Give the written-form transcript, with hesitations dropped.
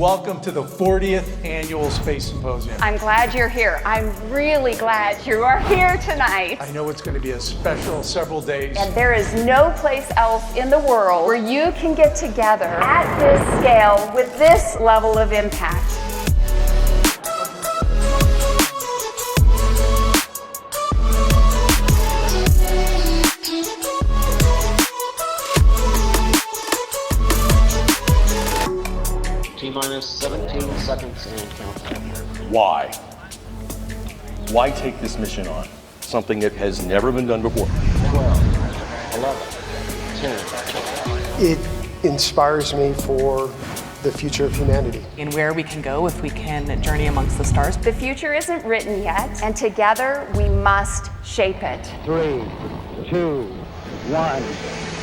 welcome to the 40th Annual Space Symposium. I'm glad you're here. I'm really glad you are here tonight. I know it's going to be a special several days. And there is no place else in the world where you can get together at this scale with this level of impact. T-minus 17 seconds and counting. Why? Why take this mission on? Something that has never been done before. 12, 11, 10. It inspires me for the future of humanity. And where we can go if we can journey amongst the stars. The future isn't written yet, and together we must shape it. 3, 2, 1.